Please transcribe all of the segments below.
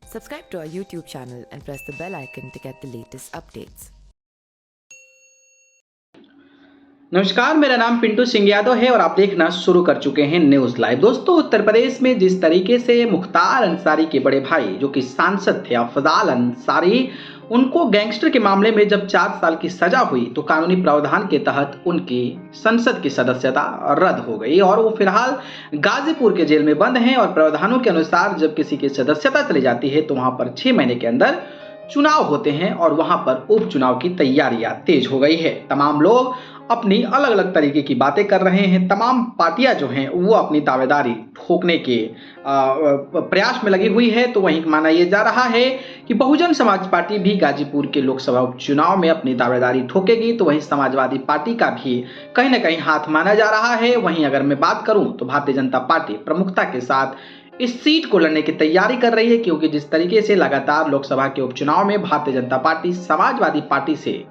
Subscribe to our YouTube channel and press the bell icon to get the latest updates. नमस्कार, मेरा नाम पिंटू सिंह यादव है और आप देखना शुरू कर चुके हैं न्यूज लाइव। दोस्तों, उत्तर प्रदेश में जिस तरीके से मुख्तार अंसारी के बड़े भाई जो कि सांसद थे अफजाल अंसारी, उनको गैंगस्टर के मामले में जब 4 साल की सजा हुई तो कानूनी प्रावधान के तहत उनकी संसद की सदस्यता रद्द हो गई और वो फिलहाल गाजीपुर के जेल में बंद हैं। और प्रावधानों के अनुसार जब किसी की सदस्यता चली जाती है तो वहां पर 6 महीने के अंदर चुनाव होते हैं और वहां पर उपचुनाव की तैयारियां तेज हो गई है। तमाम लोग अपनी अलग अलग तरीके की बातें कर रहे हैं। तमाम पार्टियां जो हैं वो अपनी दावेदारी ठोकने के प्रयास में लगी हुई है। तो वहीं माना यह जा रहा है कि बहुजन समाज पार्टी भी गाजीपुर के लोकसभा उपचुनाव में अपनी दावेदारी ठोकेगी, तो वहीं समाजवादी पार्टी का भी कहीं ना कहीं हाथ माना जा रहा है। वहीं अगर मैं बात करूं तो भारतीय जनता पार्टी प्रमुखता के साथ इस सीट को लड़ने की तैयारी कर रही है, क्योंकि जिस तरीके से लगातार लोकसभा के उपचुनाव में भारतीय जनता पार्टी समाजवादी पार्टी से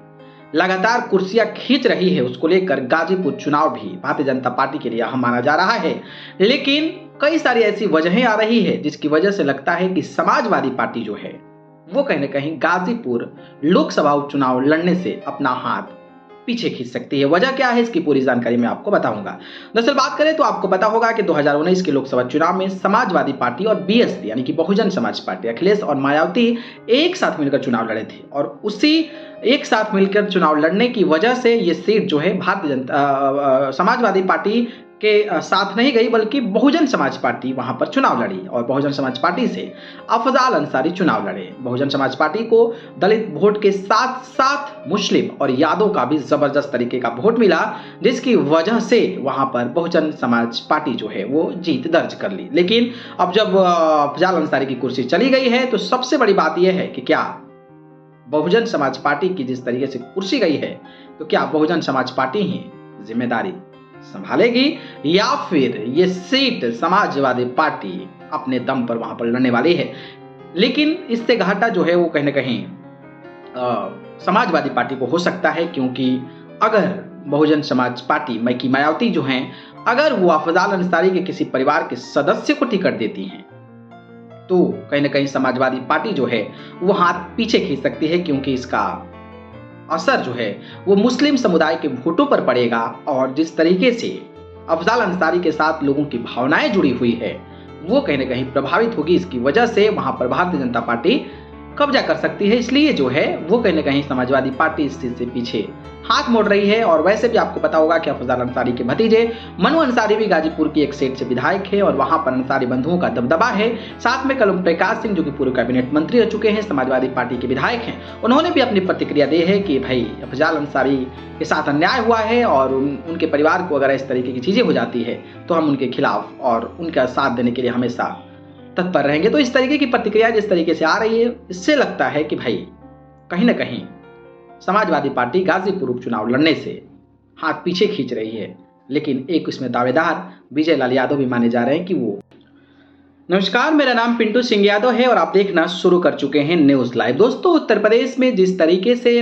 लगातार कुर्सियां खींच रही है, उसको लेकर गाजीपुर चुनाव भी भारतीय जनता पार्टी के लिए अहम माना जा रहा है। लेकिन कई सारी ऐसी वजहें आ रही है जिसकी वजह से लगता है कि समाजवादी पार्टी जो है वो कहीं ना कहीं गाजीपुर लोकसभा उपचुनाव लड़ने से अपना हाथ पीछे खींच सकती है। वजह क्या है, इसकी पूरी जानकारी मैं आपको बताऊंगा। दरअसल बात करें तो आपको पता होगा कि 2019 के लोकसभा चुनाव में समाजवादी पार्टी और बीएसपी यानी कि बहुजन समाज पार्टी, अखिलेश और मायावती एक साथ मिलकर चुनाव लड़े थे और उसी एक साथ मिलकर चुनाव लड़ने की वजह से ये सीट जो है भारतीय जनता समाजवादी पार्टी के साथ नहीं गई, बल्कि बहुजन समाज पार्टी वहां पर चुनाव लड़ी और बहुजन समाज पार्टी से अफजाल अंसारी चुनाव लड़े। बहुजन समाज पार्टी को दलित वोट के साथ साथ मुस्लिम और यादव का भी जबरदस्त तरीके का वोट मिला, जिसकी वजह से वहां पर बहुजन समाज पार्टी जो है वो जीत दर्ज कर ली। लेकिन अब जब अफजाल अंसारी की कुर्सी चली गई है तो सबसे बड़ी बात यह है कि क्या बहुजन समाज पार्टी की जिस तरीके से कुर्सी गई है तो क्या बहुजन समाज पार्टी ही जिम्मेदारी संभालेगी या फिर ये सीट समाजवादी पार्टी अपने दम पर वहां पर लड़ने वाली है। लेकिन इससे घाटा जो है वो कहीं ना कहीं समाजवादी पार्टी को हो सकता है, क्योंकि अगर बहुजन समाज पार्टी की मायावती जो हैं, अगर वो अफजाल अंसारी के किसी परिवार के सदस्य को टिकट देती हैं तो कहीं ना कहीं समाजवादी पार्टी जो है वो हाथ पीछे खींच सकती है, क्योंकि इसका असर जो है वो मुस्लिम समुदाय के वोटों पर पड़ेगा। और जिस तरीके से अफजाल अंसारी के साथ लोगों की भावनाएं जुड़ी हुई है वो कहीं ना कहीं प्रभावित होगी। इसकी वजह से वहां पर भारतीय जनता पार्टी कब्जा कर सकती है। इसलिए जो है वो कहीं ना कहीं समाजवादी पार्टी इस चीज से पीछे हाथ मोड़ रही है। और वैसे भी आपको पता होगा कि अफजाल अंसारी के भतीजे मनु अंसारी भी गाजीपुर की एक सीट से विधायक है और वहां पर अंसारी बंधुओं का दबदबा है। साथ में कल प्रकाश सिंह जो कि पूर्व कैबिनेट मंत्री रह चुके हैं, समाजवादी पार्टी के विधायक हैं, उन्होंने भी अपनी प्रतिक्रिया दी है कि भाई अफजाल अंसारी के साथ अन्याय हुआ है और उनके परिवार को अगर इस तरीके की चीजें हो जाती है तो हम उनके खिलाफ और उनका साथ देने के लिए हमेशा तत्पर रहेंगे। तो इस तरीके की प्रतिक्रिया जिस तरीके से आ रही है, इससे लगता है कि भाई कहीं ना कहीं समाजवादी पार्टी गाजीपुर उपचुनाव लड़ने से हाथ पीछे खींच रही है। लेकिन एक इसमें दावेदार विजय लाल यादव भी माने जा रहे हैं कि वो। नमस्कार, मेरा नाम पिंटू सिंह यादव है और आप देखना शुरू कर चुके हैं न्यूज लाइव। दोस्तों, उत्तर प्रदेश में जिस तरीके से